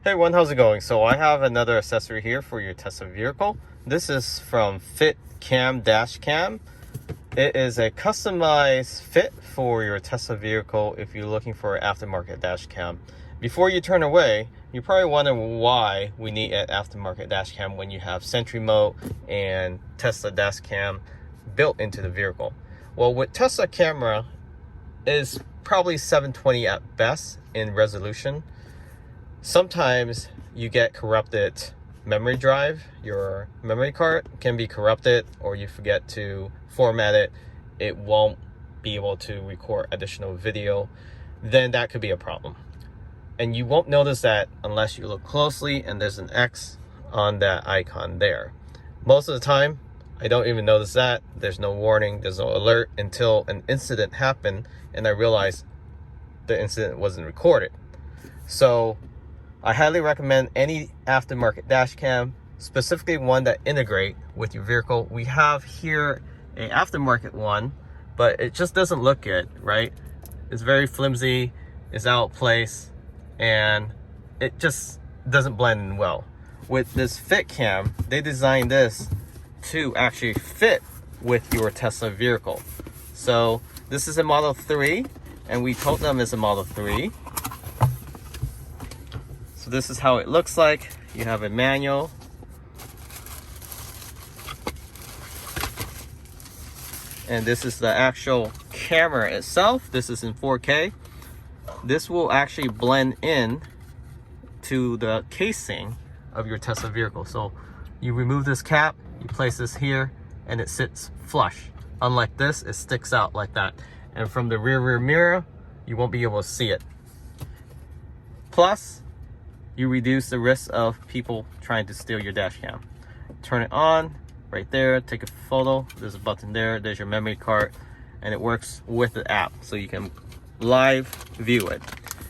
Hey everyone, how's it going? So I have another accessory here for your Tesla vehicle. This is from Fitcamx Dashcam. It is a customized fit for your Tesla vehicle if you're looking for an aftermarket dashcam. Before you turn away, you probably wonder why we need an aftermarket dashcam when you have Sentry Mode and Tesla dashcam built into the vehicle. Well, with Tesla camera is probably 720 at best in resolution. Sometimes you get corrupted memory drive. Your memory card can be corrupted, or you forget to format it. It won't be able to record additional video. Then that could be a problem. And you won't notice that unless you look closely and there's an X on that icon there. Most of the time, I don't even notice that. There's no warning, there's no alert until an incident happened and I realized the incident wasn't recorded. So I highly recommend any aftermarket dash cam, specifically one that integrate with your vehicle. We have here an aftermarket one, but it just doesn't look good, right? It's very flimsy, it's out of place, and it just doesn't blend in well. With this Fitcam, they designed this to actually fit with your Tesla vehicle. So this is a Model 3, and we told them it's a Model 3. So this is how it looks like. You have a manual. And this is the actual camera itself. This is in 4K. This will actually blend in to the casing of your Tesla vehicle. So you remove this cap, you place this here, and it sits flush. Unlike this, it sticks out like that. And from the rear mirror, you won't be able to see it. Plus, you reduce the risk of people trying to steal your dash cam. Turn it on, right there, take a photo. There's a button there, there's your memory card, and it works with the app, so you can live view it.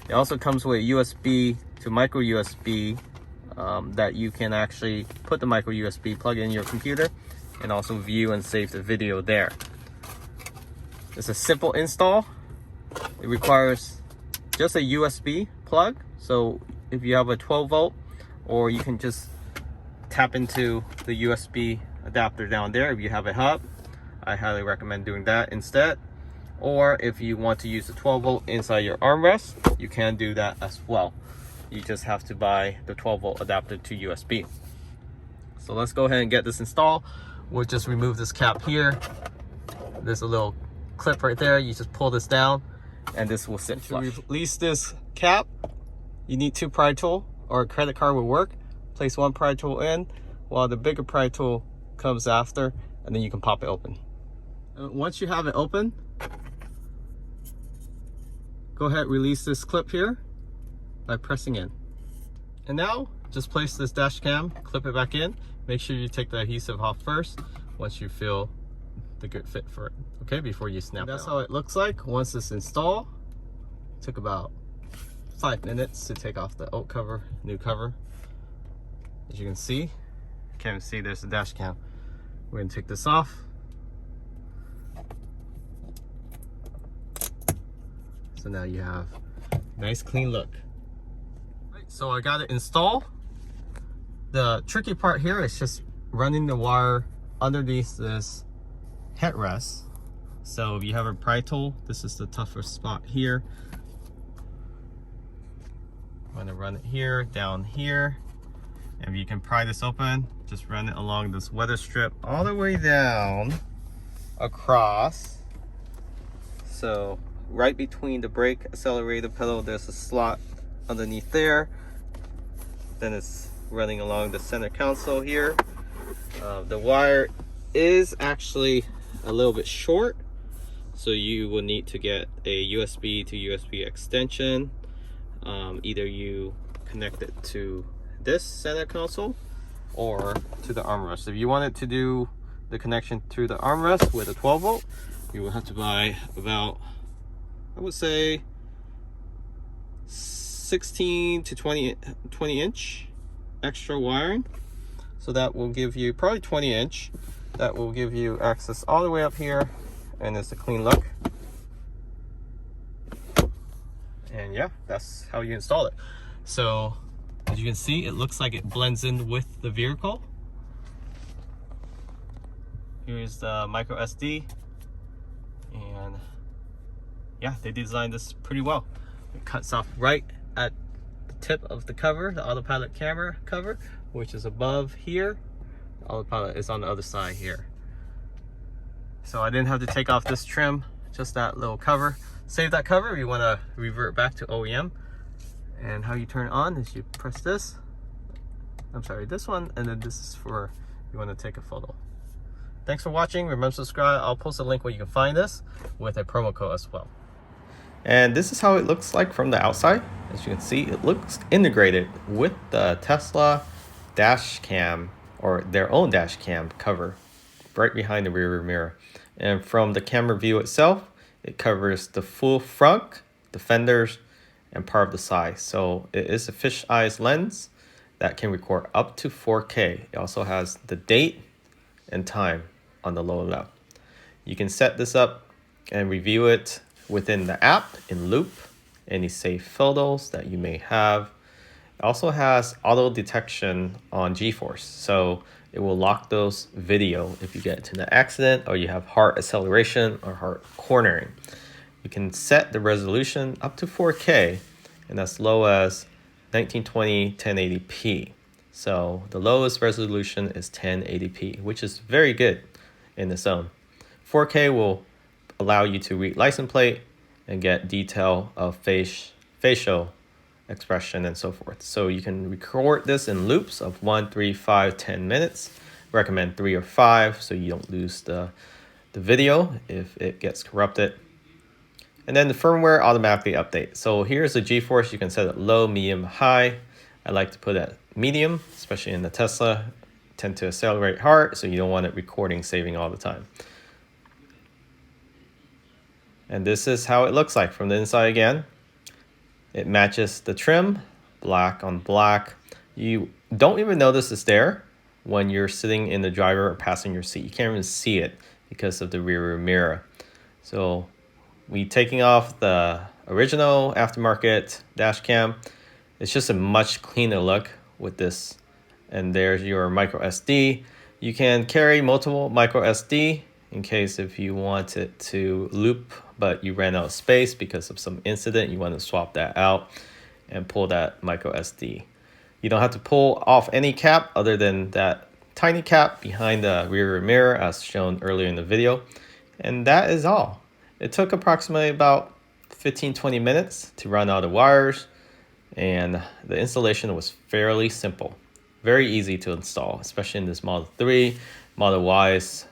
It also comes with USB to micro USB that you can actually put the micro USB, plug in your computer, and also view and save the video there. It's a simple install. It requires just a USB plug. So if you have a 12 volt, or you can just tap into the USB adapter down there. If you have a hub, I highly recommend doing that instead. Or if you want to use the 12 volt inside your armrest, you can do that as well. You just have to buy the 12 volt adapter to USB. So let's go ahead and get this installed. We'll just remove this cap here. There's a little clip right there. You just pull this down and this will sit flush. To release this cap, you need 2 pry tool, or a credit card will work. Place 1 pry tool in while the bigger pry tool comes after, and then you can pop it open. Once you have it open, go ahead, release this clip here by pressing in. And now just place this dash cam, clip it back in. Make sure you take the adhesive off first once you feel the good fit for it, okay, before you snap it. That's how it looks like once it's installed. It took about 5 minutes to take off the old cover, new cover. As you can see, you can't even see there's the dash cam. We're gonna take this off. So now you have a nice clean look. Right, so I got it installed. The tricky part here is just running the wire underneath this headrest. So if you have a pry tool, this is the tougher spot here. I'm gonna run it here, down here. And if you can pry this open, just run it along this weather strip all the way down across. So right between the brake accelerator pedal, there's a slot underneath there. Then it's running along the center console here. The wire is actually a little bit short, so you will need to get a USB to USB extension. Either you connect it to this center console or to the armrest. If you wanted to do the connection to the armrest with a 12 volt, you will have to buy about, I would say, 16 to 20 inch extra wiring. So that will give you probably 20 inch. That will give you access all the way up here, and it's a clean look. And yeah, that's how you install it. So As you can see, it looks like it blends in with the vehicle. Here's the micro SD, and yeah, they designed this pretty well. It cuts off right at the tip of the cover, the autopilot camera cover, which is above here. The autopilot is on the other side here. So I didn't have to take off this trim, just that little cover. Save that cover if you want to revert back to OEM. And how you turn it on is you press this. I'm sorry, this one, and then this is for if you want to take a photo. Thanks for watching. Remember to subscribe. I'll post a link where you can find this with a promo code as well. And this is how it looks like from the outside. As you can see, it looks integrated with the Tesla Dashcam, or their own Dashcam cover, right behind the rear mirror. And from the camera view itself, it covers the full front, the fenders, and part of the side. So it is a fisheye lens that can record up to 4K. It also has the date and time on the lower left. You can set this up and review it within the app in loop, any saved photos that you may have. It also has auto detection on G-force, so it will lock those video if you get into an accident or you have hard acceleration or hard cornering. You can set the resolution up to 4K and as low as 1920 1080p. So the lowest resolution is 1080p, which is very good in its own. 4K will allow you to read license plate and get detail of facial expression and so forth. So you can record this in loops of 1, 3, 5, 10 minutes. Recommend 3 or 5 so you don't lose the video if it gets corrupted. And then the firmware automatically update. So here's the G-force. You can set it low, medium, high. I like to put it at medium, especially in the Tesla. Tend to accelerate hard, so you don't want it recording, saving all the time. And this is how it looks like from the inside again. It matches the trim, black on black. You don't even notice it's there when you're sitting in the driver or passenger seat. You can't even see it because of the rear mirror. So we taking off the original aftermarket dash cam. It's just a much cleaner look with this. And there's your micro SD. You can carry multiple micro SD in case if you wanted to loop, but you ran out of space because of some incident, you want to swap that out and pull that micro SD. You don't have to pull off any cap other than that tiny cap behind the rear mirror as shown earlier in the video. And that is all. It took approximately about 15-20 minutes to run out the wires, and the installation was fairly simple. Very easy to install, especially in this Model 3. Model Y is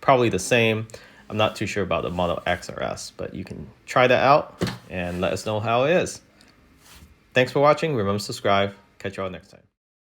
probably the same. I'm not too sure about the Model X or S, but you can try that out and let us know how it is. Thanks for watching. Remember to subscribe. Catch you all next time.